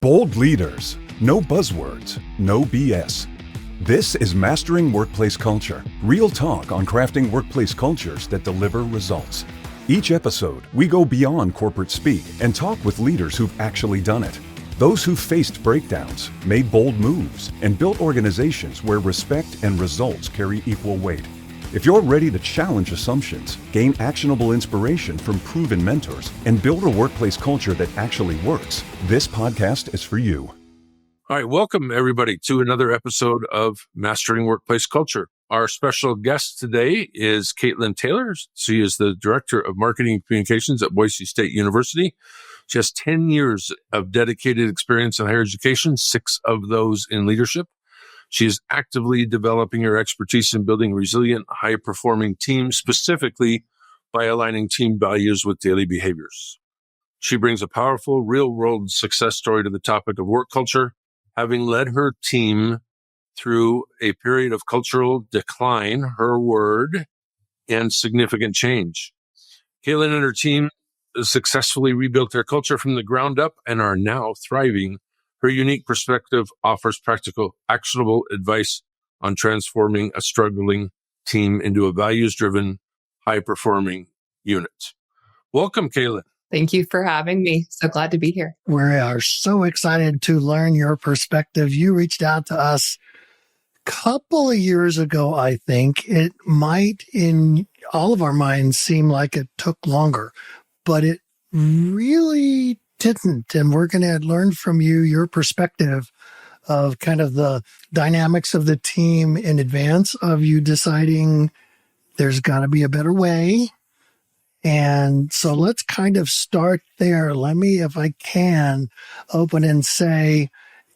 Bold leaders, no buzzwords, no BS. This is Mastering Workplace Culture, real talk on crafting workplace cultures that deliver results. Each episode, we go beyond corporate speak and talk with leaders who've actually done it. Those who've faced breakdowns, made bold moves, and built organizations where respect and results carry equal weight. If you're ready to challenge assumptions, gain actionable inspiration from proven mentors, and build a workplace culture that actually works, this podcast is for you. All right, welcome everybody to another episode of Mastering Workplace Culture. Our special guest today is Katelyn Taylor. She is the Director of Marketing and Communications at Boise State University. She has 10 years of dedicated experience in higher education, 6 of those in leadership. She is actively developing her expertise in building resilient, high-performing teams, specifically by aligning team values with daily behaviors. She brings a powerful, real-world success story to the topic of work culture, having led her team through a period of cultural decline, her word, and significant change. Katelyn and her team successfully rebuilt their culture from the ground up and are now thriving. Her unique perspective offers practical, actionable advice on transforming a struggling team into a values-driven, high-performing unit. Welcome, Katelyn. Thank you for having me. So glad to be here. We are so excited to learn your perspective. You reached out to us a couple of years ago, I think. It might, in all of our minds, seem like it took longer, but it really didn't. And we're going to learn from you your perspective of kind of the dynamics of the team in advance of you deciding there's got to be a better way. And so let's kind of start there. Let me, if I can, open and say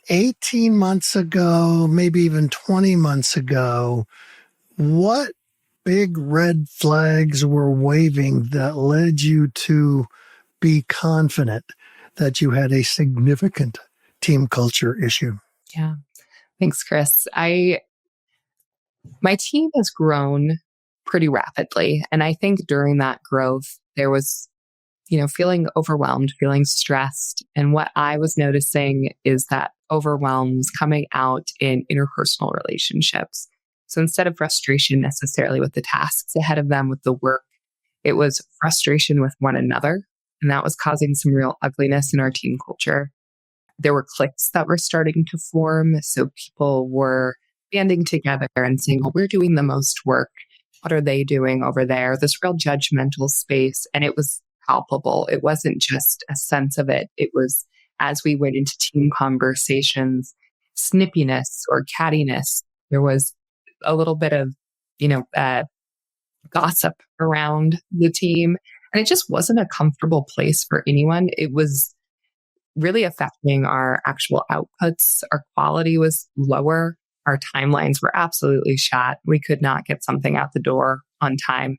18 months ago, maybe even 20 months ago, what big red flags were waving that led you to be confident that you had a significant team culture issue? Yeah. Thanks, Chris. My team has grown pretty rapidly. And I think during that growth, there was, feeling overwhelmed, feeling stressed. And what I was noticing is that overwhelm was coming out in interpersonal relationships. So instead of frustration necessarily with the tasks ahead of them, with the work, it was frustration with one another. And that was causing some real ugliness in our team culture. There were cliques that were starting to form. So people were banding together and saying, well, we're doing the most work. What are they doing over there? This real judgmental space. And it was palpable. It wasn't just a sense of it. It was, as we went into team conversations, snippiness or cattiness. There was a little bit of, gossip around the team. And it just wasn't a comfortable place for anyone. It was really affecting our actual outputs. Our quality was lower. Our timelines were absolutely shot. We could not get something out the door on time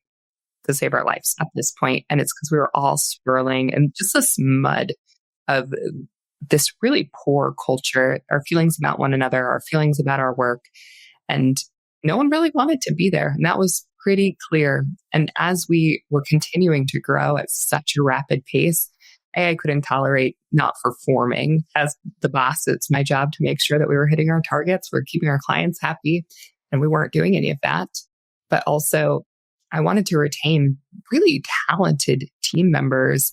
to save our lives at this point. And it's because we were all swirling in just this mud of this really poor culture, our feelings about one another, our feelings about our work. And no one really wanted to be there. And that was pretty clear. And as we were continuing to grow at such a rapid pace, I couldn't tolerate not performing. As the boss, it's my job to make sure that we were hitting our targets, we're keeping our clients happy, and we weren't doing any of that. But also, I wanted to retain really talented team members,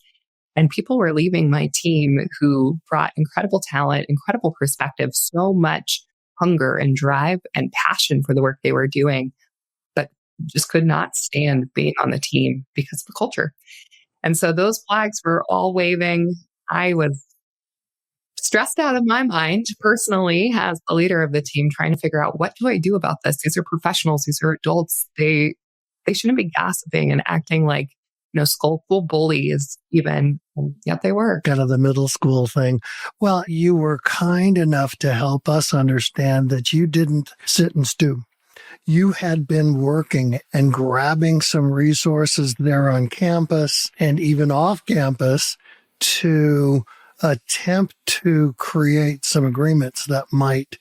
and people were leaving my team who brought incredible talent, incredible perspective, so much hunger and drive and passion for the work they were doing, but just could not stand being on the team because of the culture. And so those flags were all waving. I was stressed out of my mind personally as the leader of the team, trying to figure out, what do I do about this? These are professionals. These are adults. They shouldn't be gossiping and acting like, school bullies even. And yet they were. Kind of the middle school thing. Well, you were kind enough to help us understand that you didn't sit and stew. You had been working and grabbing some resources there on campus and even off campus to attempt to create some agreements that might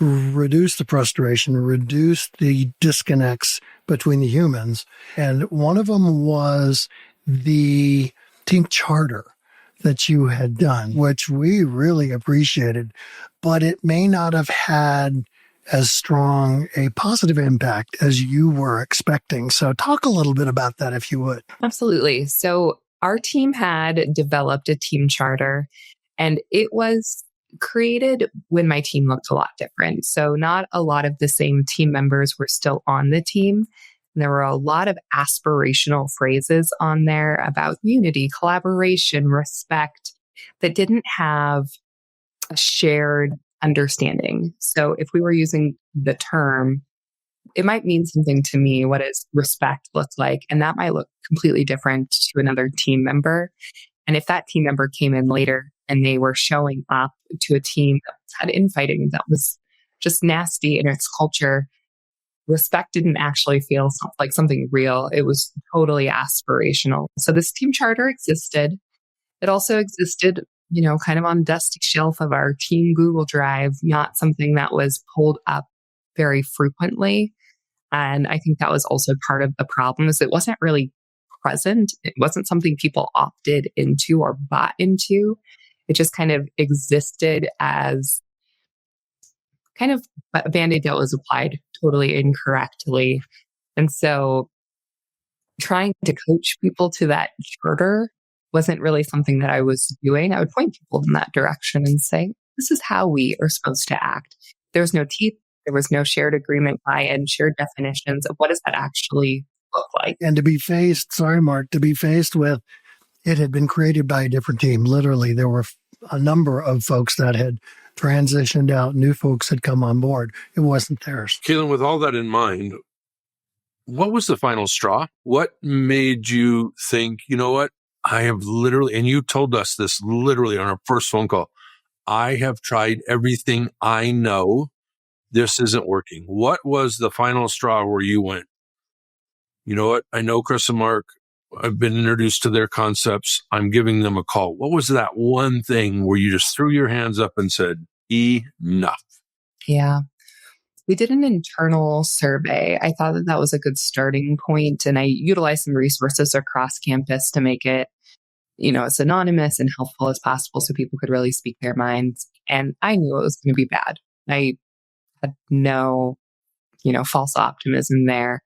reduce the frustration, reduce the disconnects between the humans. And one of them was the team charter that you had done, which we really appreciated, but it may not have had as strong a positive impact as you were expecting. So talk a little bit about that, if you would. Absolutely. So our team had developed a team charter, and it was created when my team looked a lot different. So not a lot of the same team members were still on the team. There were a lot of aspirational phrases on there about unity, collaboration, respect that didn't have a shared understanding. So if we were using the term, it might mean something to me. What does respect look like? And that might look completely different to another team member. And if that team member came in later and they were showing up to a team that had infighting, that was just nasty in its culture, respect didn't actually feel like something real. It was totally aspirational. So this team charter existed. It also existed, kind of on dusty shelf of our team Google Drive, not something that was pulled up very frequently. And I think that was also part of the problem is it wasn't really present. It wasn't something people opted into or bought into. It just kind of existed as kind of a Band-Aid that was applied totally incorrectly. And so trying to coach people to that charter wasn't really something that I was doing. I would point people in that direction and say, this is how we are supposed to act. There's no teeth. There was no shared agreement, buy-in, shared definitions of what does that actually look like. And to be faced with, it had been created by a different team. Literally, there were a number of folks that had transitioned out. New folks had come on board. It wasn't theirs. Katelyn, with all that in mind, what was the final straw? What made you think, you know what? I have literally, and you told us this literally on our first phone call, I have tried everything I know. This isn't working. What was the final straw where you went, you know what? I know Chris and Mark. I've been introduced to their concepts. I'm giving them a call. What was that one thing where you just threw your hands up and said, enough? Yeah. We did an internal survey. I thought that was a good starting point, and I utilized some resources across campus to make it, as anonymous and helpful as possible so people could really speak their minds. And I knew it was going to be bad. I had no, false optimism there.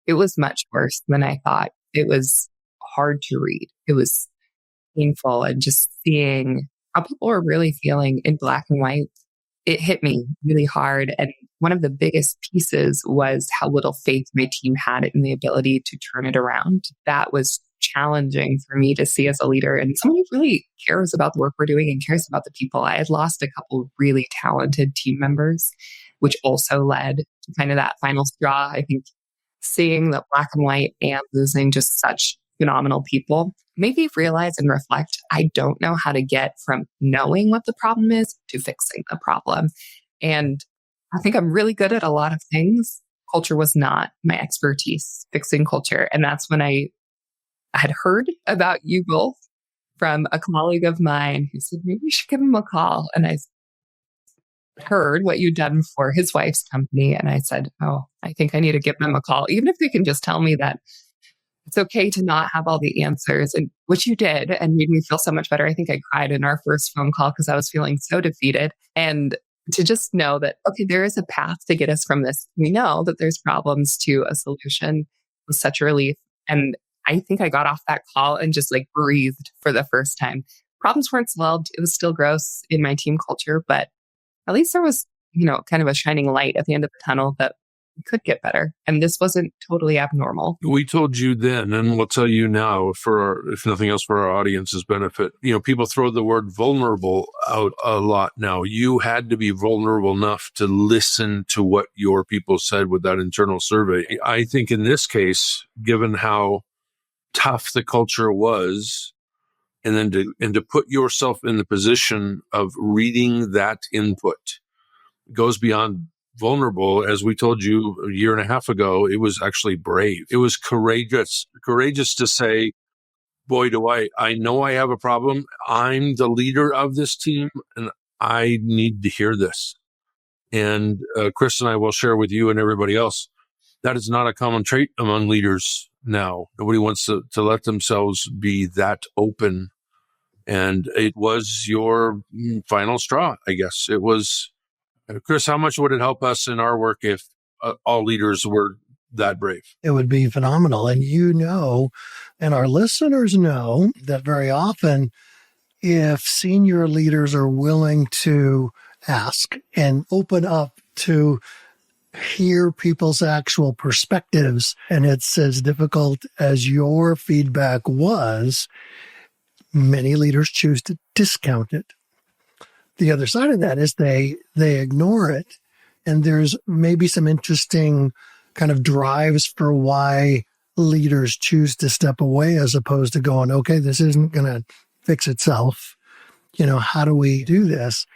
It was much worse than I thought. It was hard to read. It was painful, and just seeing how people were really feeling in black and white, it hit me really hard. And one of the biggest pieces was how little faith my team had in the ability to turn it around. That was challenging for me to see as a leader and someone who really cares about the work we're doing and cares about the people. I had lost a couple of really talented team members, which also led to kind of that final straw. I think seeing the black and white and losing just such phenomenal people made me realize and reflect, I don't know how to get from knowing what the problem is to fixing the problem. And I think I'm really good at a lot of things. Culture was not my expertise, fixing culture. And that's when I had heard about you both from a colleague of mine who said, maybe you should give him a call. And I heard what you'd done for his wife's company. And I said, oh, I think I need to give them a call. Even if they can just tell me that it's okay to not have all the answers, and which you did and made me feel so much better. I think I cried in our first phone call because I was feeling so defeated. And to just know that, okay, there is a path to get us from this. We know that there's problems to a solution was such a relief. And I think I got off that call and just breathed for the first time. Problems weren't solved. It was still gross in my team culture, but at least there was, kind of a shining light at the end of the tunnel that we could get better. And this wasn't totally abnormal. We told you then, and we'll tell you now, if nothing else, for our audience's benefit. People throw the word vulnerable out a lot now. You had to be vulnerable enough to listen to what your people said with that internal survey. I think in this case, given how tough the culture was, and then to put yourself in the position of reading that input goes beyond vulnerable. As we told you a year and a half ago, it was actually brave. It was courageous to say, boy, I know I have a problem. I'm the leader of this team and I need to hear this. And Chris and I will share with you and everybody else, that is not a common trait among leaders now. Nobody wants to let themselves be that open And it was your final straw, I guess. It was, Chris, how much would it help us in our work if all leaders were that brave? It would be phenomenal. And and our listeners know that very often, if senior leaders are willing to ask and open up to hear people's actual perspectives, and it's as difficult as your feedback was, many leaders choose to discount it. The other side of that is they ignore it. And there's maybe some interesting kind of drives for why leaders choose to step away as opposed to going, okay, this isn't going to fix itself. How do we do this?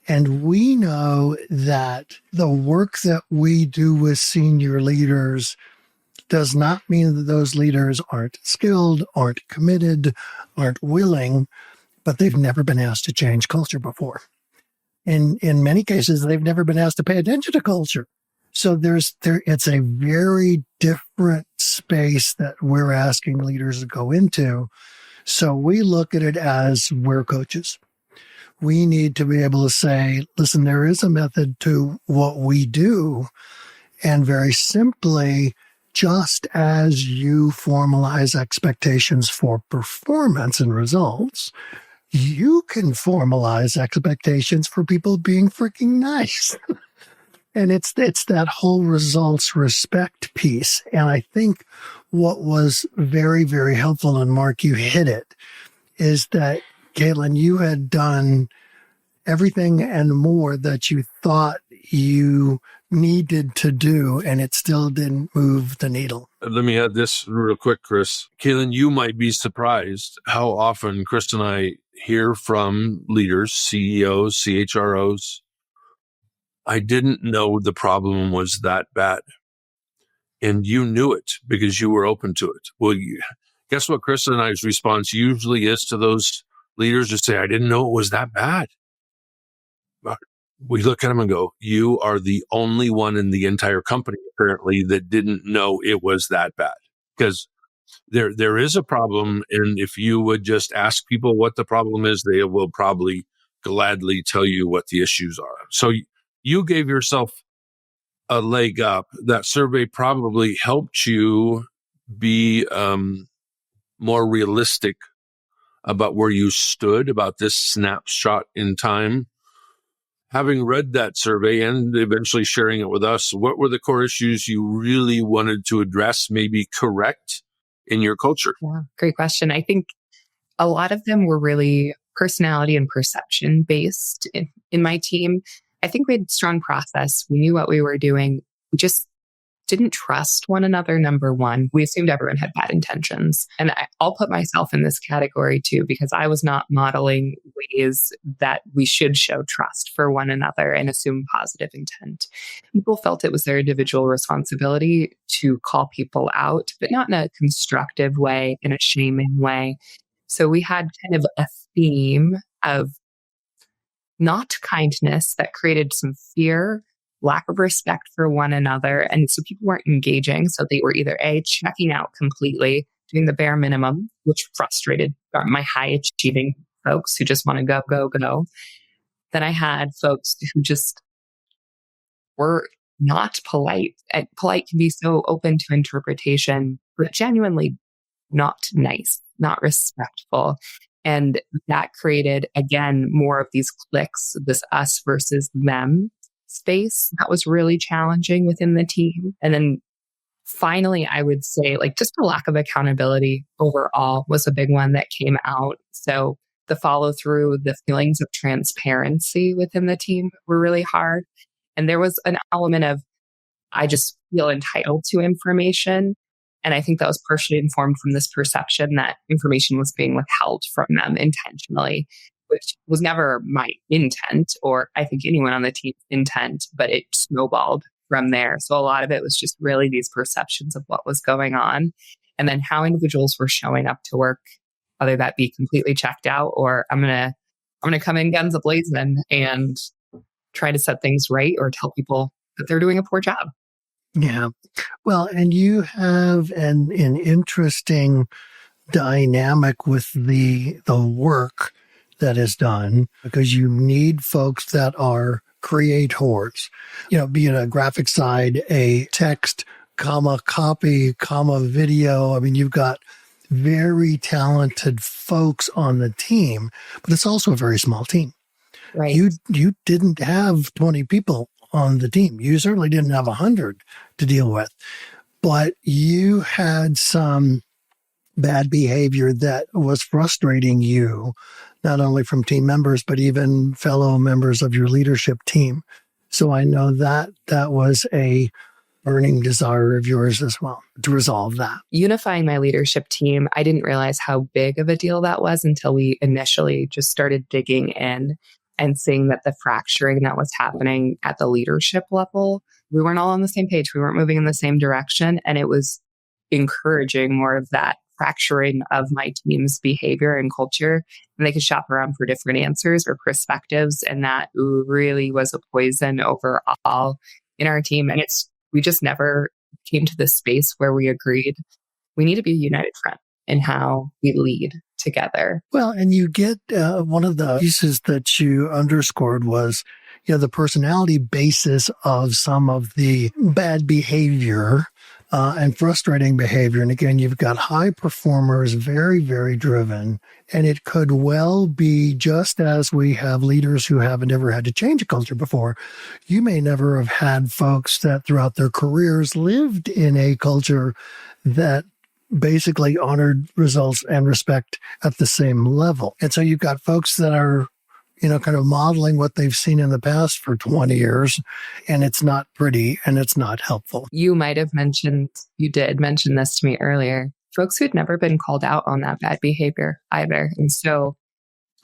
And we know that the work that we do with senior leaders does not mean that those leaders aren't skilled, aren't committed, aren't willing, but they've never been asked to change culture before. And in many cases, they've never been asked to pay attention to culture. So it's a very different space that we're asking leaders to go into. So we look at it as we're coaches. We need to be able to say, listen, there is a method to what we do. And very simply, just as you formalize expectations for performance and results, you can formalize expectations for people being freaking nice. And it's that whole results respect piece. And I think what was very, very helpful, and Mark, you hit it, is that, Katelyn, you had done everything and more that you thought you needed to do, and it still didn't move the needle. Let me add this real quick, Chris. Katelyn, you might be surprised how often Chris and I hear from leaders, CEOs, CHROs, I didn't know the problem was that bad. And you knew it because you were open to it. Well, guess what Chris and I's response usually is to those leaders to say, I didn't know it was that bad. But we look at them and go, you are the only one in the entire company, apparently, that didn't know it was that bad. Because there is a problem, and if you would just ask people what the problem is, they will probably gladly tell you what the issues are. So you gave yourself a leg up. That survey probably helped you be more realistic about where you stood, about this snapshot in time. Having read that survey and eventually sharing it with us, what were the core issues you really wanted to address, maybe correct in your culture? Yeah, great question. I think a lot of them were really personality and perception based in my team. I think we had strong process. We knew what we were doing. We just didn't trust one another, number one. We assumed everyone had bad intentions. And I'll put myself in this category too, because I was not modeling ways that we should show trust for one another and assume positive intent. People felt it was their individual responsibility to call people out, but not in a constructive way, in a shaming way. So we had kind of a theme of not kindness that created some fear, lack of respect for one another. And so people weren't engaging. So they were either A, checking out completely, doing the bare minimum, which frustrated my high achieving folks who just want to go, go, go. Then I had folks who just were not polite. And polite can be so open to interpretation, but genuinely not nice, not respectful. And that created, again, more of these cliques, this us versus them space. That was really challenging within the team. And then finally, I would say just a lack of accountability overall was a big one that came out. So the follow through, the feelings of transparency within the team were really hard. And there was an element of, I just feel entitled to information. And I think that was partially informed from this perception that information was being withheld from them intentionally, which was never my intent, or I think anyone on the team's intent, but it snowballed from there. So a lot of it was just really these perceptions of what was going on, and then how individuals were showing up to work, whether that be completely checked out or I'm gonna come in guns a-blazing and try to set things right or tell people that they're doing a poor job. Yeah. Well, and you have an interesting dynamic with the work that is done because you need folks that are creators, be it a graphic side, a text, copy, video. I mean, you've got very talented folks on the team, but it's also a very small team. Right. You didn't have 20 people on the team. You certainly didn't have 100 to deal with, but you had some bad behavior that was frustrating you, not only from team members, but even fellow members of your leadership team. So I know that was a burning desire of yours as well to resolve that. Unifying my leadership team, I didn't realize how big of a deal that was until we initially just started digging in and seeing that the fracturing that was happening at the leadership level, we weren't all on the same page. We weren't moving in the same direction. And it was encouraging more of that fracturing of my team's behavior and culture. And they could shop around for different answers or perspectives. And that really was a poison overall in our team. And we just never came to this space where we agreed we need to be a united front in how we lead together. Well, and you get one of the pieces that you underscored was, the personality basis of some of the bad behavior and frustrating behavior. And again, you've got high performers, very, very driven. And it could well be just as we have leaders who have never had to change a culture before. You may never have had folks that throughout their careers lived in a culture that basically honored results and respect at the same level. And so you've got folks that are, kind of modeling what they've seen in the past for 20 years, and it's not pretty and it's not helpful. You did mention this to me earlier, folks who'd never been called out on that bad behavior either. And so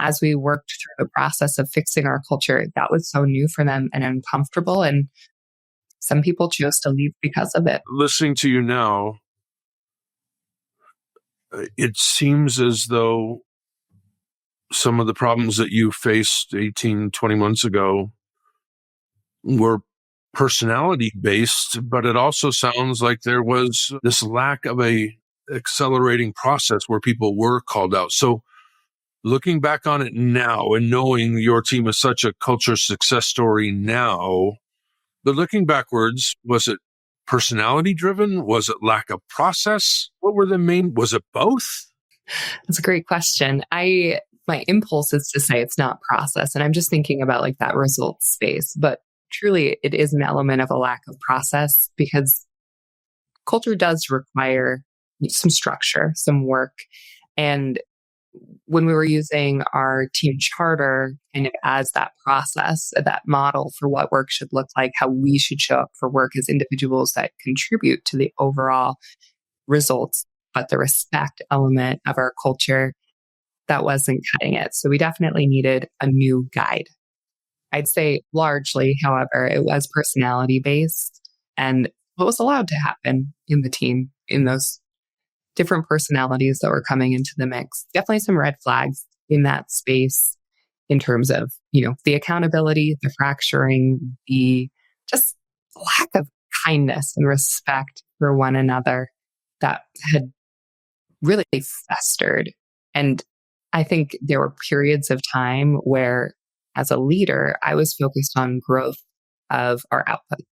as we worked through the process of fixing our culture, that was so new for them and uncomfortable. And some people chose to leave because of it. Listening to you now, it seems as though some of the problems that you faced 18, 20 months ago were personality based, but it also sounds like there was this lack of a accelerating process where people were called out. So looking back on it now and knowing your team is such a culture success story now, but looking backwards, was it personality driven? Was it lack of process? What were was it both? That's a great question. My impulse is to say it's not process. And I'm just thinking about like that results space, but truly it is an element of a lack of process because culture does require some structure, some work. And when we were using our team charter kind of as that process, that model for what work should look like, how we should show up for work as individuals that contribute to the overall results, but the respect element of our culture, that wasn't cutting it. So we definitely needed a new guide. I'd say largely, however, it was personality based and what was allowed to happen in the team in those different personalities that were coming into the mix. Definitely some red flags in that space in terms of, the accountability, the fracturing, the just lack of kindness and respect for one another that had really festered. And I think there were periods of time where, as a leader, I was focused on growth of our output,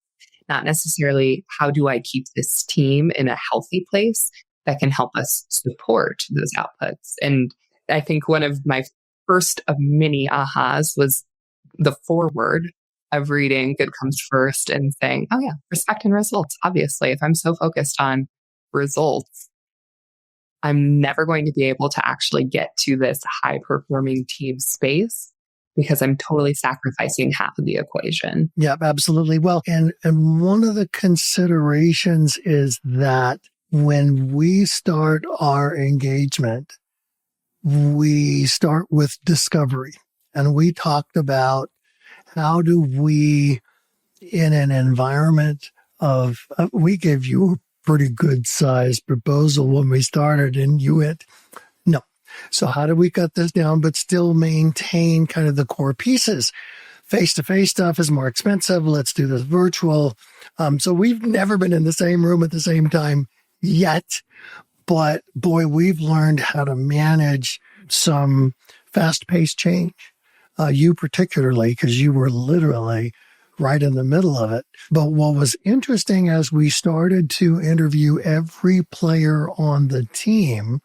not necessarily how do I keep this team in a healthy place that can help us support those outputs. And I think one of my first of many ahas was the foreword of reading Good Comes First and saying, oh yeah, respect and results. Obviously, if I'm so focused on results, I'm never going to be able to actually get to this high performing team space because I'm totally sacrificing half of the equation. Yeah, absolutely. Well, and one of the considerations is that when we start our engagement, we start with discovery. And we talked about how do we, in an environment of, we gave you a pretty good sized proposal when we started and you went, no. So how do we cut this down, but still maintain kind of the core pieces? Face-to-face stuff is more expensive. Let's do this virtual. So we've never been in the same room at the same time yet. But boy, we've learned how to manage some fast-paced change. You particularly, because you were literally right in the middle of it. But what was interesting as we started to interview every player on the team,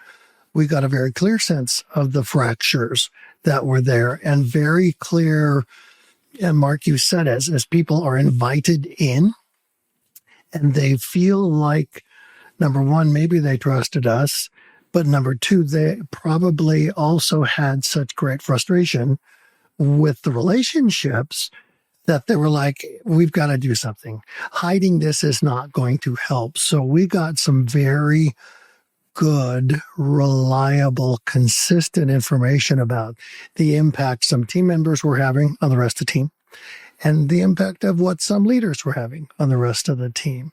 we got a very clear sense of the fractures that were there and very clear. And Mark, you said as people are invited in and they feel like, number one, maybe they trusted us, but number two, they probably also had such great frustration with the relationships that they were like, we've got to do something. Hiding this is not going to help. So we got some very good, reliable, consistent information about the impact some team members were having on the rest of the team and the impact of what some leaders were having on the rest of the team.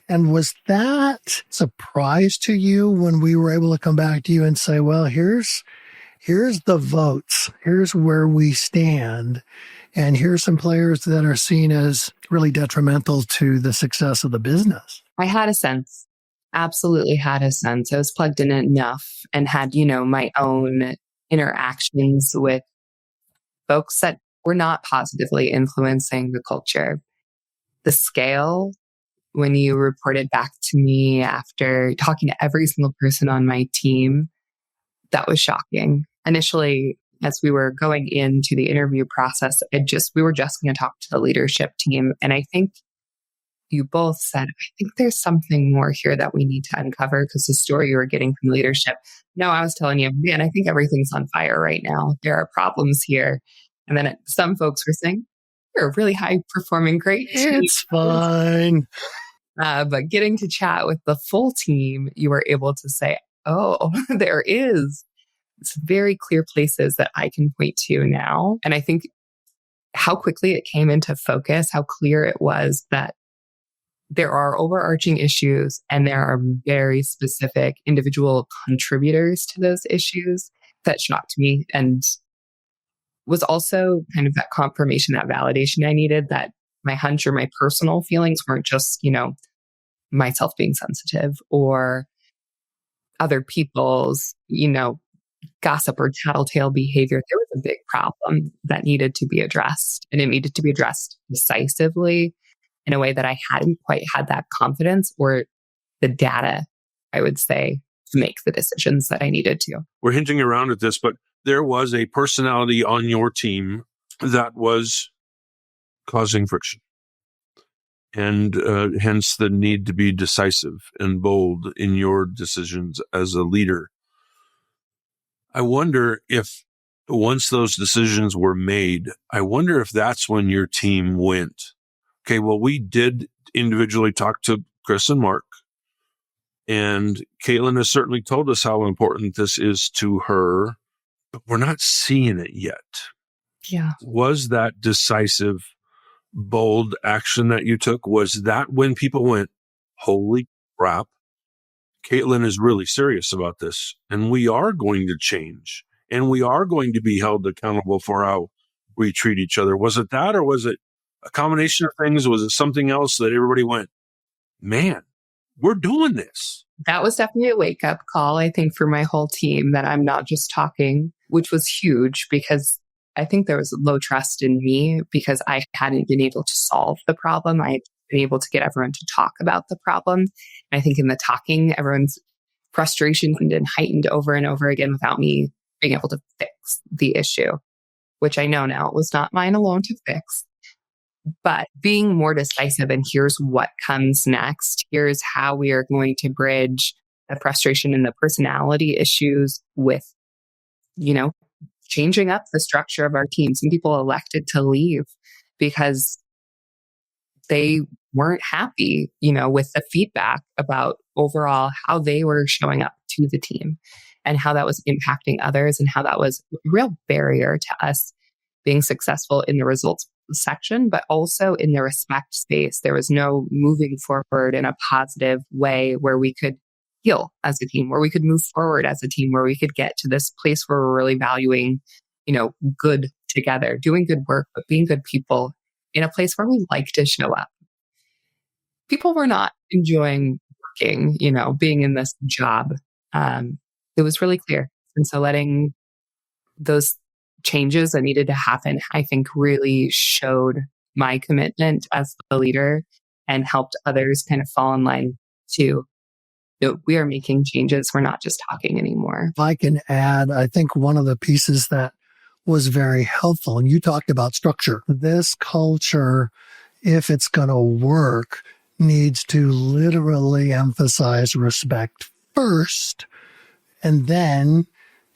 And was that a surprise to you when we were able to come back to you and say, well, here's the votes, here's where we stand, and here's some players that are seen as really detrimental to the success of the business? I had a sense, absolutely had a sense. I was plugged in enough and had, my own interactions with folks that were not positively influencing the culture. The scale, when you reported back to me after talking to every single person on my team, that was shocking. Initially, as we were going into the interview process, we were just going to talk to the leadership team. And I think you both said, I think there's something more here that we need to uncover because the story you were getting from leadership. No, I was telling you, man, I think everything's on fire right now. There are problems here. And then some folks were saying, you're a really high performing, great team. It's fine. But getting to chat with the full team, you were able to say, oh, there is. It's very clear places that I can point to now. And I think how quickly it came into focus, how clear it was that there are overarching issues and there are very specific individual contributors to those issues that shocked me and was also kind of that confirmation, that validation I needed, that my hunch or my personal feelings weren't just, myself being sensitive or other people's, gossip or tattletale behavior. There was a big problem that needed to be addressed, and it needed to be addressed decisively in a way that I hadn't quite had that confidence or the data, I would say, to make the decisions that I needed to. We're hinting around at this, but there was a personality on your team that was causing friction. And hence the need to be decisive and bold in your decisions as a leader. I wonder if once those decisions were made, I wonder if that's when your team went, okay, well, we did individually talk to Chris and Mark, and Katelyn has certainly told us how important this is to her, but we're not seeing it yet. Yeah. Was that decisive, bold action that you took? Was that when people went, holy crap, Katelyn is really serious about this, and we are going to change, and we are going to be held accountable for how we treat each other? Was it that, or was it a combination of things? Was it something else that everybody went, man, we're doing this? That was definitely a wake-up call, I think, for my whole team, that I'm not just talking, which was huge because I think there was low trust in me because I hadn't been able to solve the problem. I had been able to get everyone to talk about the problem. And I think in the talking, everyone's frustration had been heightened over and over again without me being able to fix the issue, which I know now was not mine alone to fix. But being more decisive, and here's what comes next. Here's how we are going to bridge the frustration and the personality issues with, changing up the structure of our team. Some people elected to leave because they weren't happy, with the feedback about overall how they were showing up to the team and how that was impacting others and how that was a real barrier to us being successful in the results section, but also in the respect space. There was no moving forward in a positive way where we could heal as a team, where we could move forward as a team, where we could get to this place where we're really valuing, good together, doing good work, but being good people in a place where we like to show up. People were not enjoying working, being in this job. It was really clear. And so letting those changes that needed to happen, I think really showed my commitment as the leader and helped others kind of fall in line too. We are making changes. We're not just talking anymore. If I can add, I think one of the pieces that was very helpful, and you talked about structure. This culture, if it's going to work, needs to literally emphasize respect first, and then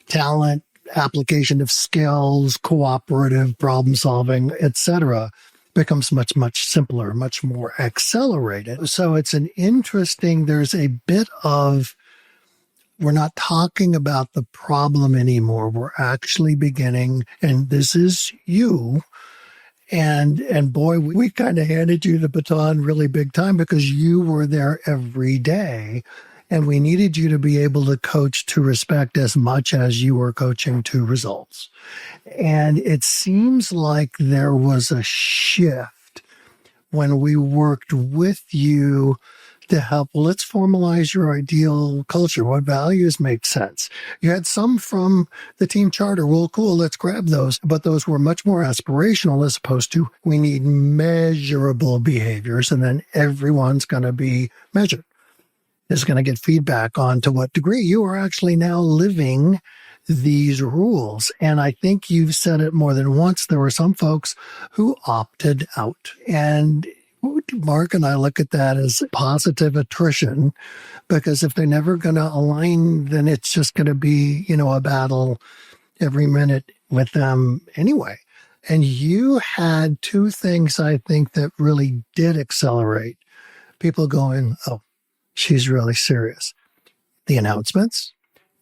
talent, application of skills, cooperative problem solving, etc., becomes much, much simpler, much more accelerated. So it's there's a bit of, we're not talking about the problem anymore. We're actually beginning, and this is you. And boy, we kind of handed you the baton really big time because you were there every day. And we needed you to be able to coach to respect as much as you were coaching to results. And it seems like there was a shift when we worked with you to help. Well, let's formalize your ideal culture. What values make sense? You had some from the team charter. Well, cool, let's grab those. But those were much more aspirational as opposed to we need measurable behaviors, and then everyone's going to be measured. Is going to get feedback on to what degree you are actually now living these rules. And I think you've said it more than once. There were some folks who opted out. And Mark and I look at that as positive attrition, because if they're never going to align, then it's just going to be, a battle every minute with them anyway. And you had two things, I think, that really did accelerate people going, oh, she's really serious. The announcements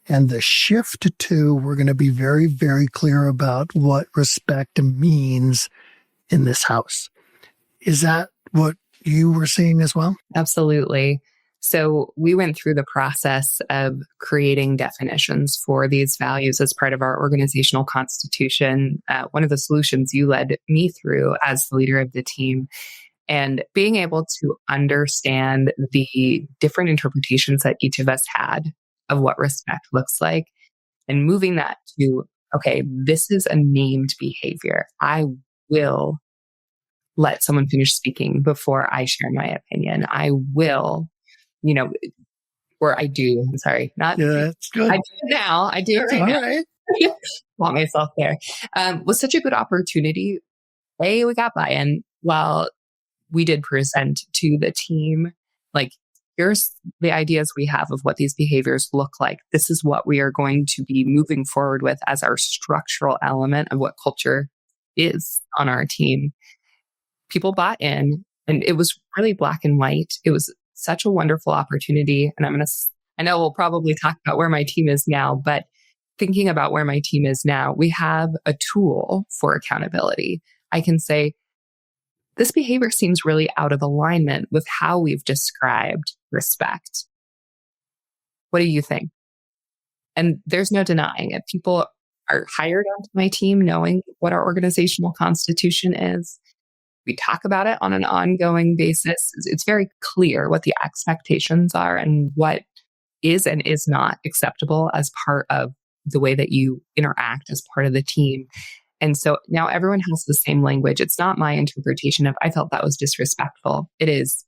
and the shift to, we're going to be very, very clear about what respect means in this house. Is that what you were seeing as well? Absolutely. So we went through the process of creating definitions for these values as part of our organizational constitution. One of the solutions you led me through as the leader of the team, and being able to understand the different interpretations that each of us had of what respect looks like, and moving that to, okay, this is a named behavior. I will let someone finish speaking before I share my opinion. I will, or I do, I'm sorry, not, yeah, that's good. I do it now. I do it right now. Right. Want myself there. Was such a good opportunity. We got buy-in while we did present to the team, like, here's the ideas we have of what these behaviors look like. This is what we are going to be moving forward with as our structural element of what culture is on our team. People bought in, and it was really black and white. It was such a wonderful opportunity. And I know we'll probably talk about where my team is now, but thinking about where my team is now, we have a tool for accountability. I can say, this behavior seems really out of alignment with how we've described respect. What do you think? And there's no denying it. People are hired onto my team knowing what our organizational constitution is. We talk about it on an ongoing basis. It's very clear what the expectations are and what is and is not acceptable as part of the way that you interact as part of the team. And so now everyone has the same language. It's not my interpretation of, I felt that was disrespectful. It is,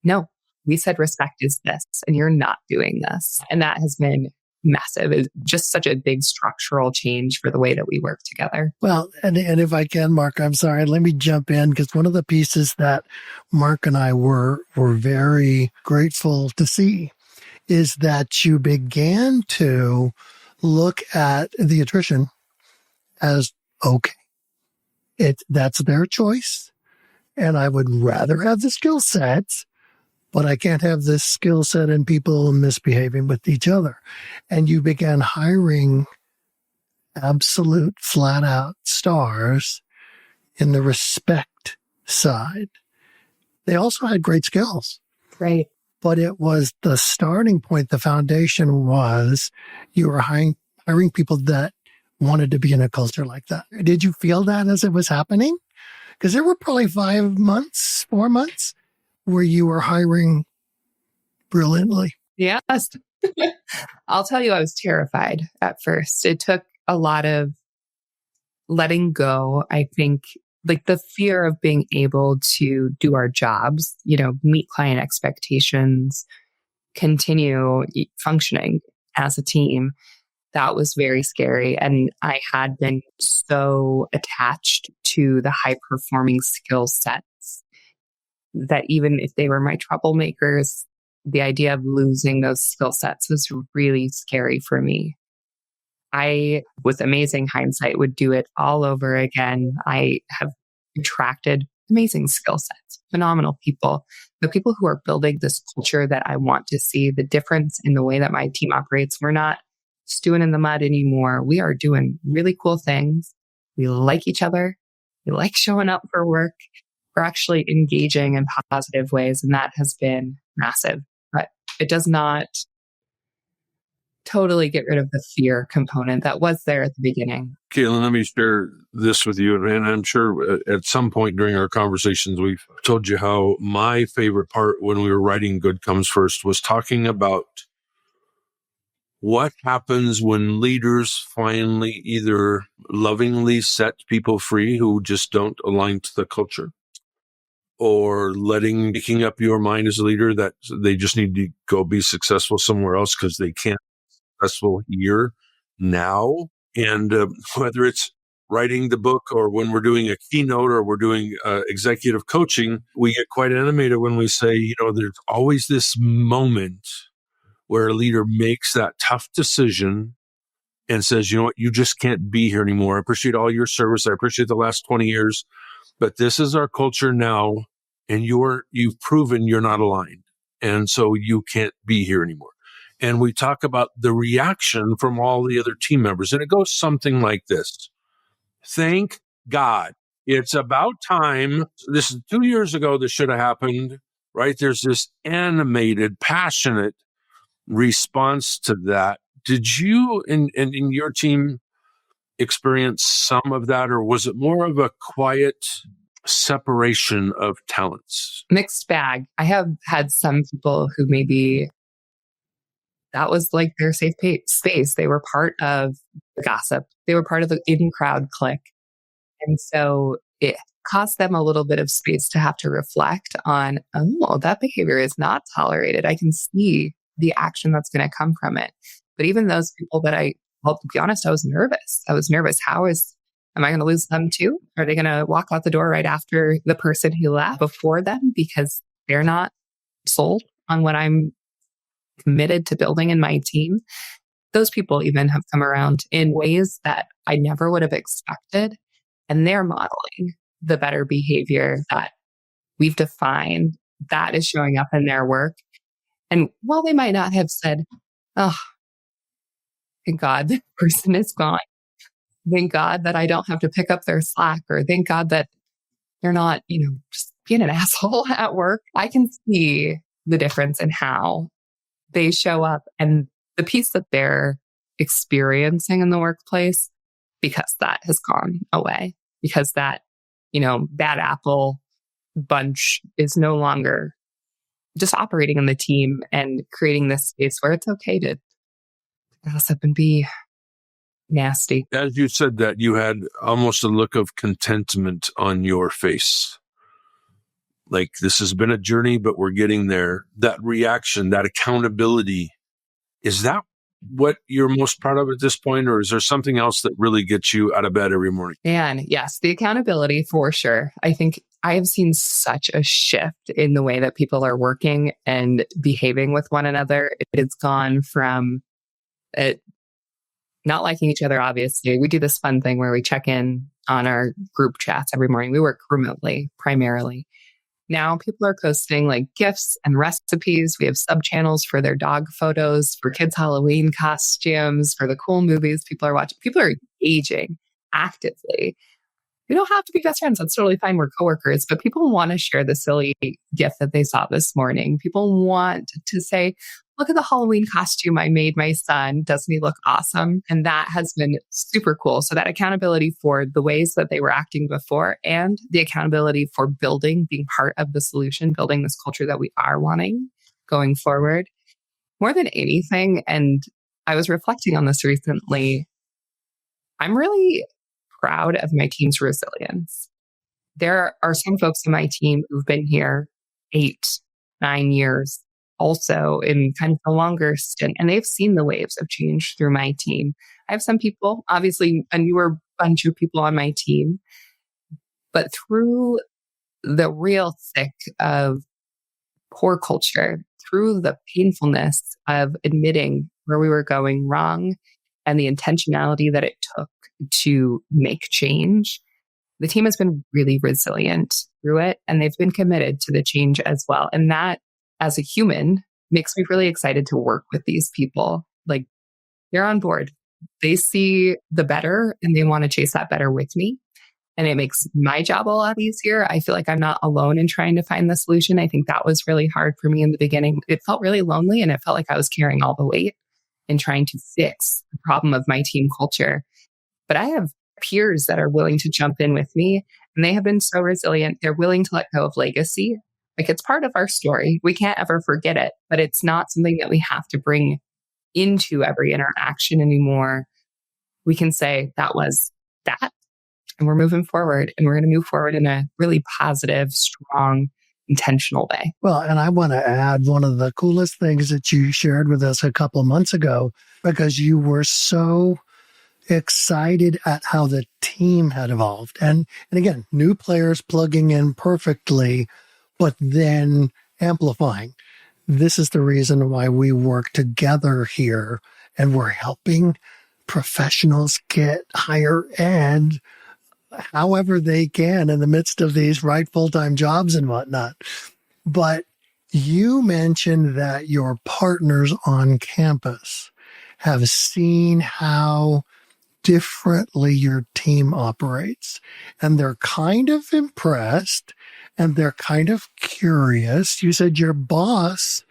no, we said respect is this, and you're not doing this. And that has been massive. It's just such a big structural change for the way that we work together. Well, and if I can, Mark, I'm sorry, let me jump in, because one of the pieces that Mark and I were very grateful to see is that you began to look at the attrition as, okay, that's their choice. And I would rather have the skill sets, but I can't have this skill set and people misbehaving with each other. And you began hiring absolute flat out stars in the respect side. They also had great skills. Right. But it was the starting point. The foundation was you were hiring people that wanted to be in a culture like that. Did you feel that as it was happening? Because there were probably 4 months where you were hiring brilliantly. Yes. I'll tell you, I was terrified at first. It took a lot of letting go, I think, like the fear of being able to do our jobs, meet client expectations, continue functioning as a team. That was very scary. And I had been so attached to the high performing skill sets that even if they were my troublemakers, the idea of losing those skill sets was really scary for me. I, with amazing hindsight, would do it all over again. I have attracted amazing skill sets, phenomenal people, the people who are building this culture that I want to see, the difference in the way that my team operates. We're not stewing in the mud anymore. We are doing really cool things. We like each other. We like showing up for work. We're actually engaging in positive ways, and that has been massive. But it does not totally get rid of the fear component that was there at the beginning. Katelyn, let me share this with you. And I'm sure at some point during our conversations, we've told you how my favorite part when we were writing Good Comes First was talking about what happens when leaders finally either lovingly set people free who just don't align to the culture, or making up your mind as a leader that they just need to go be successful somewhere else because they can't be successful here now. And whether it's writing the book or when we're doing a keynote or we're doing executive coaching, we get quite animated when we say, there's always this moment where a leader makes that tough decision and says, you know what, you just can't be here anymore. I appreciate all your service. I appreciate the last 20 years. But this is our culture now, and you've proven you're not aligned. And so you can't be here anymore. And we talk about the reaction from all the other team members. And it goes something like this. Thank God. It's about time. This is 2 years ago this should have happened, right? There's this animated, passionate response to that. Did you in your team experience some of that, or was it more of a quiet separation of talents? Mixed bag. I have had some people who maybe that was like their safe space. They were part of the gossip. They were part of the in-crowd clique. And so it cost them a little bit of space to have to reflect on, that behavior is not tolerated. I can see the action that's going to come from it. But even those people that to be honest, I was nervous. Am I going to lose them too? Are they going to walk out the door right after the person who left before them because they're not sold on what I'm committed to building in my team? Those people even have come around in ways that I never would have expected. And they're modeling the better behavior that we've defined that is showing up in their work. And while they might not have said, oh, thank God the person is gone. Thank God that I don't have to pick up their slack, or thank God that they're not, just being an asshole at work. I can see the difference in how they show up and the piece that they're experiencing in the workplace, because that has gone away, because that, bad apple bunch is no longer just operating in the team and creating this space where it's okay to gossip and be nasty. As you said that, you had almost a look of contentment on your face. Like, this has been a journey, but we're getting there. That reaction, that accountability, is that what you're most proud of at this point? Or is there something else that really gets you out of bed every morning? Man, yes, the accountability for sure. I think I have seen such a shift in the way that people are working and behaving with one another. It's gone from not liking each other, obviously. We do this fun thing where we check in on our group chats every morning. We work remotely, primarily. Now people are posting like gifts and recipes. We have sub-channels for their dog photos, for kids' Halloween costumes, for the cool movies people are watching. People are engaging actively. We don't have to be best friends. That's totally fine. We're coworkers, but people want to share the silly gift that they saw this morning. People want to say, look at the Halloween costume I made my son. Doesn't he look awesome? And that has been super cool. So that accountability for the ways that they were acting before, and the accountability for being part of the solution, building this culture that we are wanting going forward. More than anything, and I was reflecting on this recently, I'm really proud of my team's resilience. There are some folks on my team who've been here 8, 9 years, also in kind of a longer stint, and they've seen the waves of change through my team. I have some people, obviously a newer bunch of people on my team, but through the real thick of poor culture, through the painfulness of admitting where we were going wrong and the intentionality that it took to make change, the team has been really resilient through it, and they've been committed to the change as well. And that, as a human, makes me really excited to work with these people. Like, they're on board. They see the better and they want to chase that better with me. And it makes my job a lot easier. I feel like I'm not alone in trying to find the solution. I think that was really hard for me in the beginning. It felt really lonely, and it felt like I was carrying all the weight in trying to fix the problem of my team culture. But I have peers that are willing to jump in with me, and they have been so resilient. They're willing to let go of legacy. Like, it's part of our story. We can't ever forget it, but it's not something that we have to bring into every interaction anymore. We can say that was that, and we're moving forward, and we're going to move forward in a really positive, strong, intentional way. Well, and I want to add one of the coolest things that you shared with us a couple of months ago, because you were so excited at how the team had evolved. And again, new players plugging in perfectly, but then amplifying. This is the reason why we work together here, and we're helping professionals get higher ed however they can in the midst of these full-time jobs and whatnot. But you mentioned that your partners on campus have seen how differently your team operates, and they're kind of impressed and they're kind of curious. You said your boss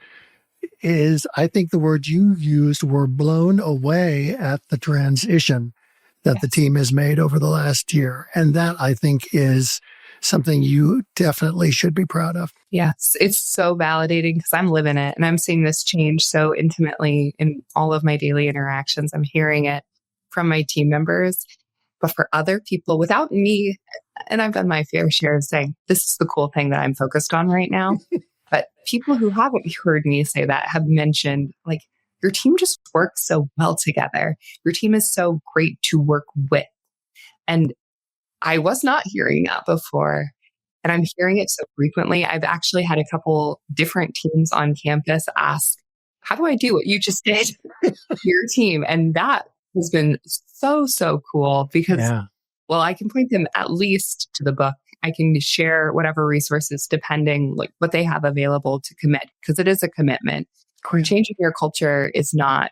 is, I think the word you used were blown away at the transition that the team has made over the last year. And that, I think, is something you definitely should be proud of. Yes, it's so validating because I'm living it, and I'm seeing this change so intimately in all of my daily interactions. I'm hearing it from my team members, but for other people without me, and I've done my fair share of saying, this is the cool thing that I'm focused on right now. But people who haven't heard me say that have mentioned, like, your team just works so well together. Your team is so great to work with. And I was not hearing that before, and I'm hearing it so frequently. I've actually had a couple different teams on campus ask, how do I do what you just did to your team? And that has been so, so cool because, well, I can point them at least to the book. I can share whatever resources, depending like what they have available to commit, because it is a commitment. Changing your culture is not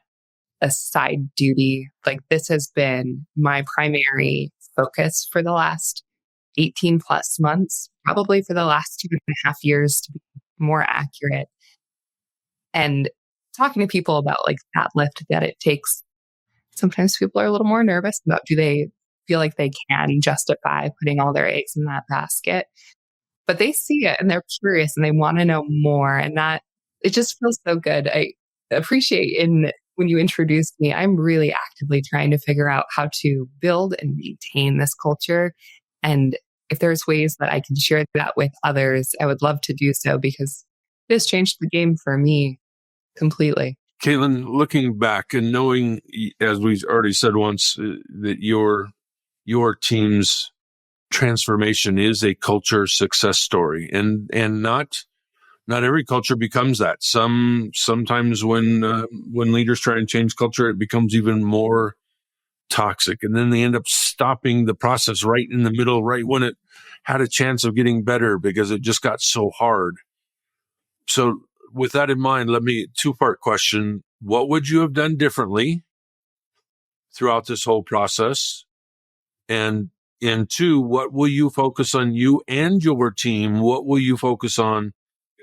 a side duty. Like, this has been my primary focus for the last 18 plus months, probably for the last 2.5 years to be more accurate. And talking to people about like that lift that it takes, sometimes people are a little more nervous about, do they feel like they can justify putting all their eggs in that basket? But they see it and they're curious and they want to know more. And that, it just feels so good. I appreciate when you introduced me, I'm really actively trying to figure out how to build and maintain this culture. And if there's ways that I can share that with others, I would love to do so, because it has changed the game for me completely. Katelyn, looking back and knowing, as we've already said once, that your team's transformation is a culture success story, and not every culture becomes that. Sometimes when leaders try and change culture, it becomes even more toxic, and then they end up stopping the process right in the middle, right when it had a chance of getting better, because it just got so hard. So with that in mind, let me, two-part question. What would you have done differently throughout this whole process? And two, what will you focus on, you and your team? What will you focus on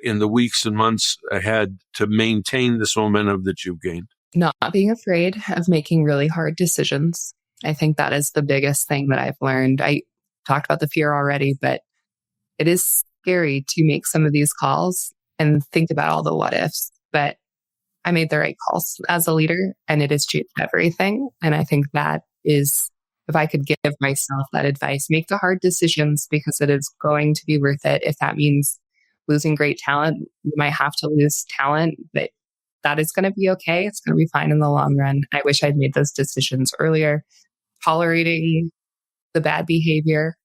in the weeks and months ahead to maintain this momentum that you've gained? Not being afraid of making really hard decisions. I think that is the biggest thing that I've learned. I talked about the fear already, but it is scary to make some of these calls and think about all the what ifs. But I made the right calls as a leader, and it has changed everything. And I think that is if I could give myself that advice, make the hard decisions because it is going to be worth it. If that means losing great talent, you might have to lose talent, but that is going to be okay. It's going to be fine in the long run. I wish I'd made those decisions earlier. Tolerating the bad behavior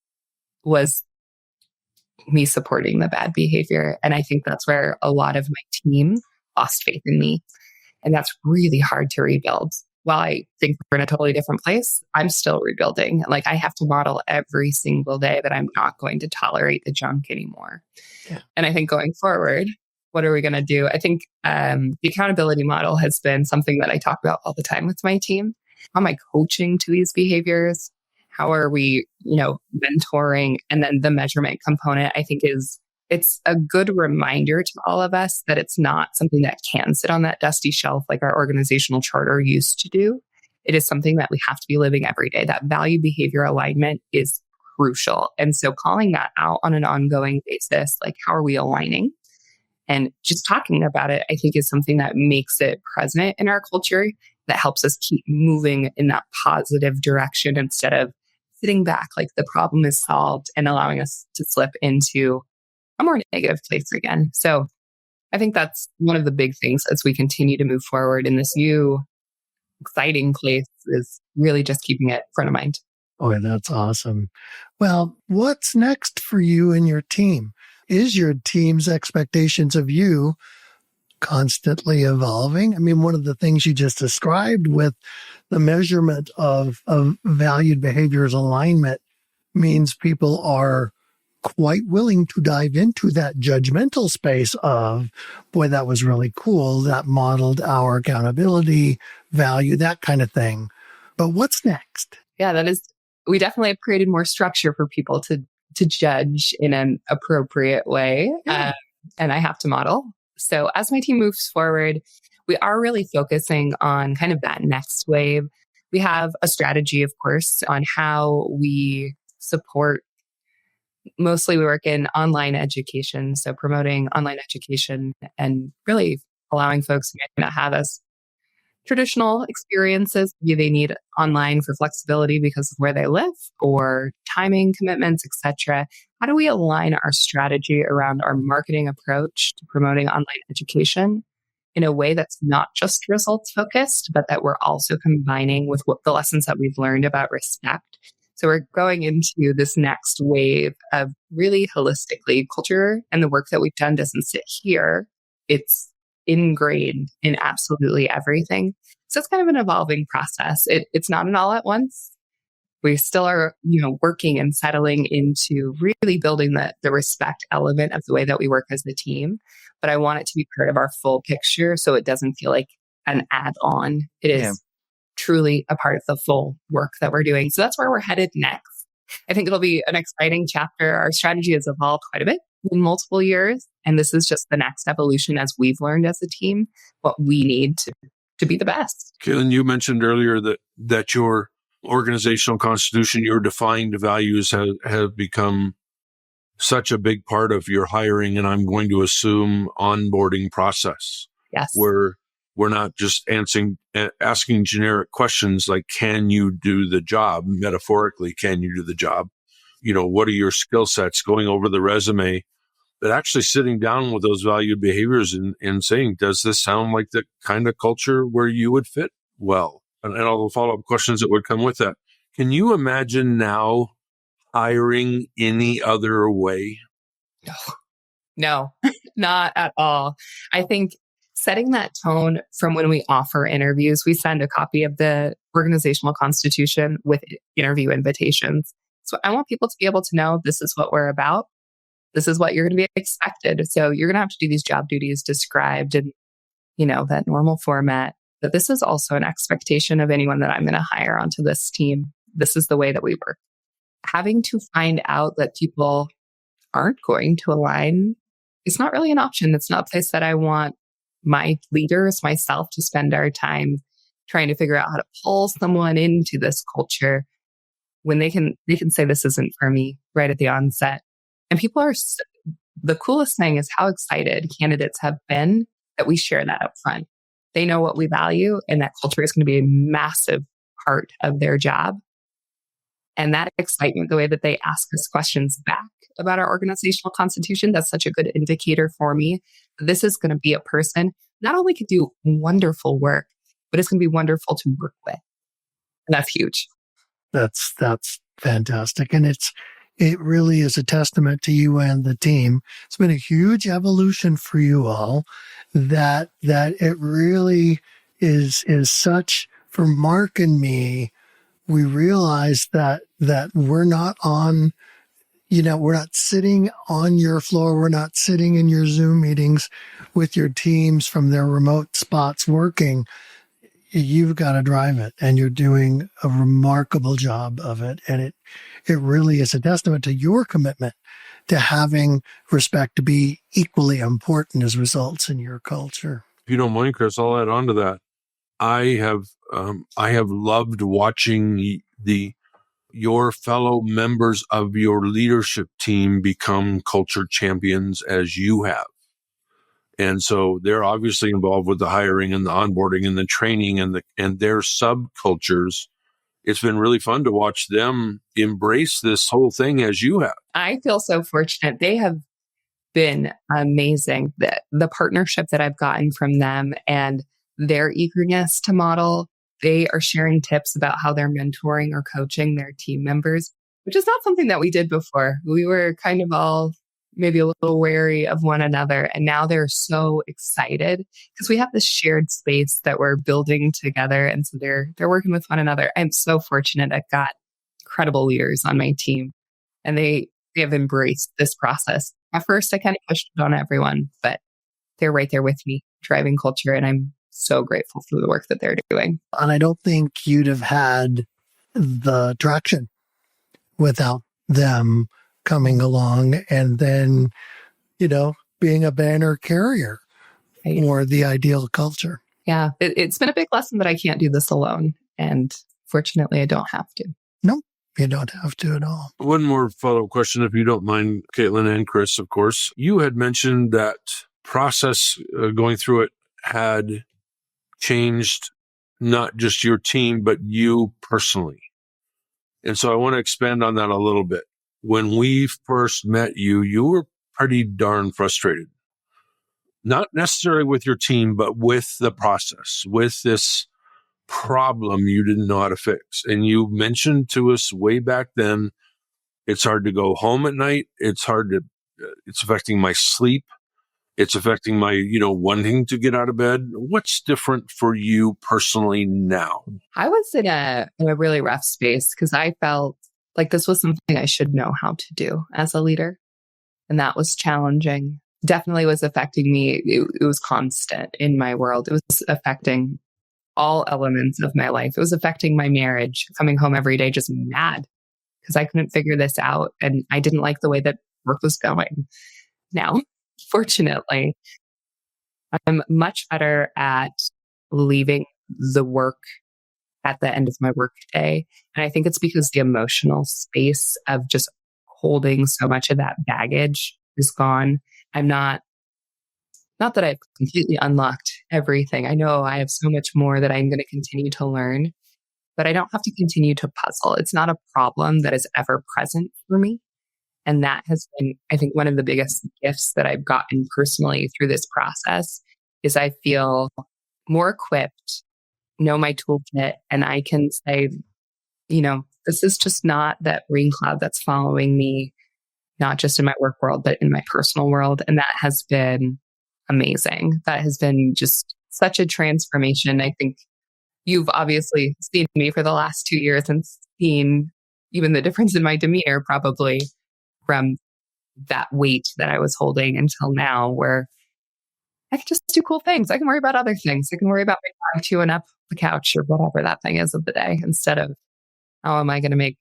was me supporting the bad behavior. And I think that's where a lot of my team lost faith in me. And that's really hard to rebuild. While I think we're in a totally different place, I'm still rebuilding. Like I have to model every single day that I'm not going to tolerate the junk anymore. Yeah. And I think going forward, what are we going to do? I think the accountability model has been something that I talk about all the time with my team. How am I coaching to these behaviors? How are we, mentoring? And then the measurement component, I think it's a good reminder to all of us that it's not something that can sit on that dusty shelf like our organizational charter used to do. It is something that we have to be living every day. That value behavior alignment is crucial. And so calling that out on an ongoing basis, like how are we aligning? And just talking about it, I think is something that makes it present in our culture, that helps us keep moving in that positive direction instead of sitting back like the problem is solved and allowing us to slip into a more negative place again. So I think that's one of the big things as we continue to move forward in this new exciting place is really just keeping it front of mind. Oh, that's awesome. Well, what's next for you and your team? Is your team's expectations of you constantly evolving? I mean, one of the things you just described with the measurement of valued behaviors alignment means people are quite willing to dive into that judgmental space of, boy, that was really cool. That modeled our accountability, value, that kind of thing. But what's next? Yeah, we definitely have created more structure for people to judge in an appropriate way. Yeah. And I have to model. So as my team moves forward, we are really focusing on kind of that next wave. We have a strategy, of course, on how we support. Mostly we work in online education, so promoting online education and really allowing folks who may not have as traditional experiences. Maybe they need online for flexibility because of where they live or timing commitments, etc. How do we align our strategy around our marketing approach to promoting online education in a way that's not just results focused, but that we're also combining with the lessons that we've learned about respect? So we're going into this next wave of really holistically culture, and the work that we've done doesn't sit here. It's ingrained in absolutely everything. So it's kind of an evolving process. It's not an all at once. We still are, working and settling into really building the respect element of the way that we work as a team. But I want it to be part of our full picture so it doesn't feel like an add-on. It is truly a part of the full work that we're doing. So that's where we're headed next. I think it'll be an exciting chapter. Our strategy has evolved quite a bit in multiple years. And this is just the next evolution as we've learned as a team, what we need to be the best. Katelyn, you mentioned earlier that your organizational constitution, your defined values have become such a big part of your hiring, and I'm going to assume onboarding process. Yes. Where we're not just asking generic questions like, can you do the job? Metaphorically, can you do the job? What are your skill sets? Going over the resume, but actually sitting down with those valued behaviors and saying, does this sound like the kind of culture where you would fit well? And all the follow-up questions that would come with that. Can you imagine now hiring any other way? No, not at all. I think setting that tone from when we offer interviews, we send a copy of the organizational constitution with interview invitations. So I want people to be able to know this is what we're about. This is what you're going to be expected. So you're going to have to do these job duties described in, that normal format. But this is also an expectation of anyone that I'm going to hire onto this team. This is the way that we work. Having to find out that people aren't going to align is not really an option. It's not a place that I want my leaders, myself, to spend our time trying to figure out how to pull someone into this culture when they can say this isn't for me right at the onset. And people are, the coolest thing is how excited candidates have been that we share that up front. They know what we value and that culture is going to be a massive part of their job. And that excitement, the way that they ask us questions back about our organizational constitution, that's such a good indicator for me. This is going to be a person not only can do wonderful work, but it's going to be wonderful to work with. And that's huge. That's fantastic. And it really is a testament to you and the team. It's been a huge evolution for you all that it really is such for Mark and me. We realize that we're not on, we're not sitting on your floor. We're not sitting in your Zoom meetings with your teams from their remote spots working. You've got to drive it, and you're doing a remarkable job of it. And it really is a testament to your commitment to having respect to be equally important as results in your culture. If you don't mind, Chris, I'll add on to that. I have loved watching your fellow members of your leadership team become culture champions as you have. And so they're obviously involved with the hiring and the onboarding and the training and their subcultures. It's been really fun to watch them embrace this whole thing as you have. I feel so fortunate. They have been amazing. The partnership that I've gotten from them and their eagerness to model, they are sharing tips about how they're mentoring or coaching their team members, which is not something that we did before. We were kind of all maybe a little wary of one another. And now they're so excited because we have this shared space that we're building together. And so they're working with one another. I'm so fortunate. I've got incredible leaders on my team, and they have embraced this process. At first, I kind of pushed it on everyone, but they're right there with me, driving culture. And I'm so grateful for the work that they're doing. And I don't think you'd have had the traction without them coming along and then, being a banner carrier for the ideal culture. Yeah, it's been a big lesson that I can't do this alone. And fortunately, I don't have to. No, you don't have to at all. One more follow-up question, if you don't mind, Katelyn and Chris, of course. You had mentioned that process going through it had changed not just your team, but you personally. And so I want to expand on that a little bit. When we first met you, you were pretty darn frustrated. Not necessarily with your team, but with the process, with this problem you didn't know how to fix. And you mentioned to us way back then, it's hard to go home at night. It's affecting my sleep. It's affecting my, wanting to get out of bed. What's different for you personally now? I was in a really rough space because I felt like this was something I should know how to do as a leader. And that was challenging. Definitely was affecting me. It was constant in my world. It was affecting all elements of my life. It was affecting my marriage, coming home every day just mad because I couldn't figure this out. And I didn't like the way that work was going. Now, fortunately, I'm much better at leaving the work at the end of my work day. And I think it's because the emotional space of just holding so much of that baggage is gone. I'm not that I've completely unlocked everything. I know I have so much more that I'm going to continue to learn, but I don't have to continue to puzzle. It's not a problem that is ever present for me. And that has been, I think, one of the biggest gifts that I've gotten personally through this process is I feel more equipped, know my toolkit, and I can say, this is just not that rain cloud that's following me, not just in my work world, but in my personal world. And that has been amazing. That has been just such a transformation. I think you've obviously seen me for the last 2 years and seen even the difference in my demeanor probably from that weight that I was holding until now, where I can just do cool things. I can worry about other things. I can worry about my dog chewing up the couch or whatever that thing is of the day, instead of how am I going to make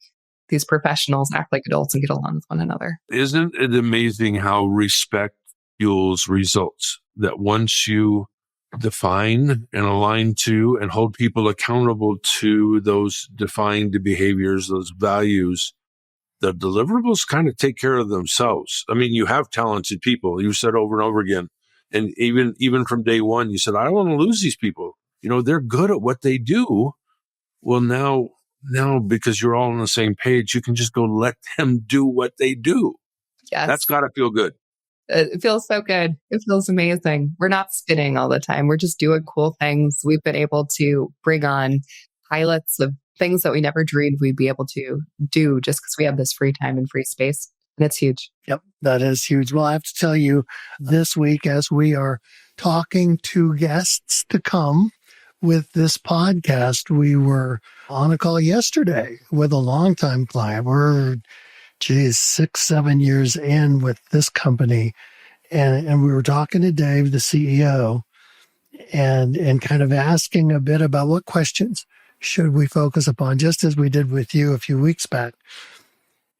these professionals act like adults and get along with one another. Isn't it amazing how respect fuels results? That once you define and align to and hold people accountable to those defined behaviors, those values, the deliverables kind of take care of themselves. I mean, you have talented people. You said over and over again. And even from day one, you said, I don't want to lose these people. They're good at what they do. Well, now no, because you're all on the same page, you can just go let them do what they do. Yes. That's got to feel good. It feels so good. It feels amazing. We're not spinning all the time. We're just doing cool things. We've been able to bring on pilots of things that we never dreamed we'd be able to do just because we have this free time and free space. And it's huge. Yep, that is huge. Well, I have to tell you, this week, as we are talking to guests to come with this podcast, we were on a call yesterday with a longtime client. We're, 6-7 years in with this company. And we were talking to Dave, the CEO, and kind of asking a bit about what questions should we focus upon, just as we did with you a few weeks back.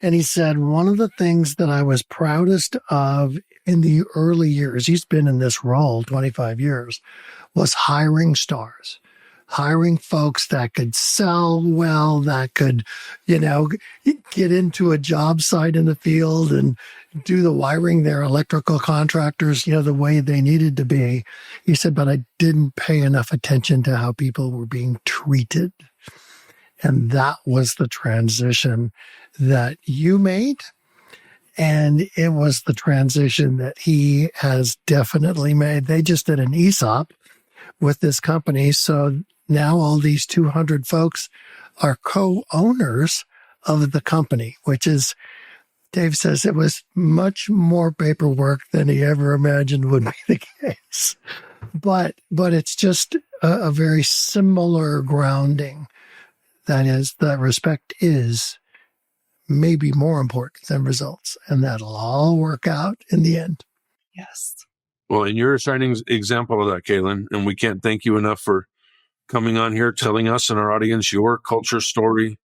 And he said, one of the things that I was proudest of in the early years, he's been in this role 25 years, was hiring stars, hiring folks that could sell well, that could, get into a job site in the field and do the wiring their electrical contractors, the way they needed to be. He said, but I didn't pay enough attention to how people were being treated. And that was the transition that you made. And it was the transition that he has definitely made. They just did an ESOP with this company. So now all these 200 folks are co-owners of the company, which is, Dave says it was much more paperwork than he ever imagined would be the case. But it's just a very similar grounding. That is, that respect is maybe more important than results. And that'll all work out in the end. Yes. Well, and you're a shining example of that, Katelyn. And we can't thank you enough for coming on here, telling us and our audience your culture story.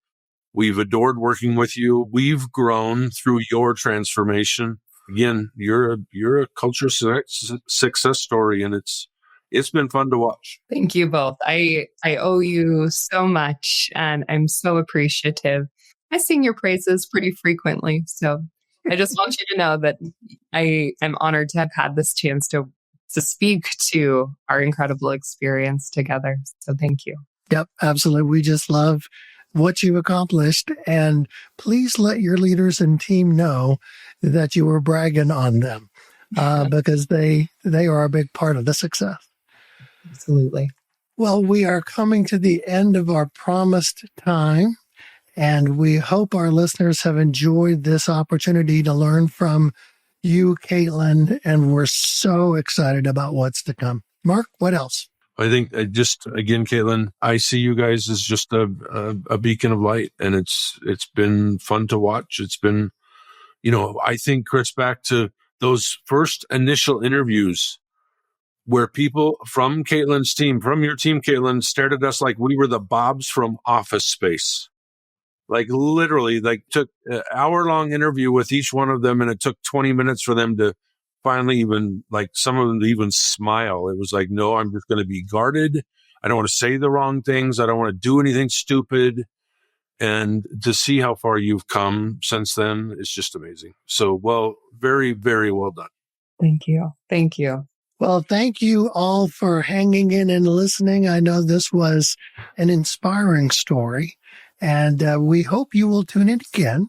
We've adored working with you. We've grown through your transformation. Again, you're a culture success story, and it's been fun to watch. Thank you both. I owe you so much, and I'm so appreciative. I sing your praises pretty frequently, so I just want you to know that I'm honored to have had this chance to speak to our incredible experience together. So thank you. Yep, absolutely. We just love what you've accomplished, and please let your leaders and team know that you were bragging on them because they are a big part of the success. Absolutely. Well, we are coming to the end of our promised time, and we hope our listeners have enjoyed this opportunity to learn from you, Katelyn, and we're so excited about what's to come. Mark, what else? I think again, Katelyn, I see you guys as just a beacon of light, and it's been fun to watch. It's been, I think, Chris, back to those first initial interviews where people from Katelyn's team, from your team, Katelyn, stared at us like we were the Bobs from Office Space. Like literally, took an hour-long interview with each one of them, and it took 20 minutes for them to finally even, some of them to even smile. It was like, no, I'm just going to be guarded. I don't want to say the wrong things. I don't want to do anything stupid. And to see how far you've come since then is just amazing. So, well, very, very well done. Thank you. Thank you. Well, thank you all for hanging in and listening. I know this was an inspiring story, and we hope you will tune in again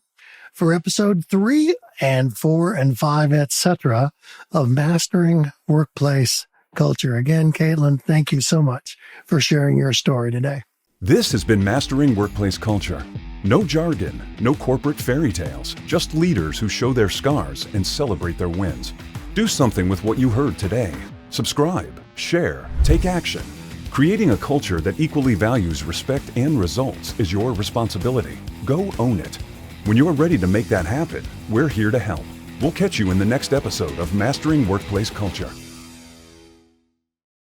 for episode 3 and 4 and 5, etc. of Mastering Workplace Culture. Again, Katelyn, thank you so much for sharing your story today. This has been Mastering Workplace Culture. No jargon, no corporate fairy tales, just leaders who show their scars and celebrate their wins. Do something with what you heard today. Subscribe, share, take action. Creating a culture that equally values respect and results is your responsibility. Go own it. When you're ready to make that happen, we're here to help. We'll catch you in the next episode of Mastering Workplace Culture.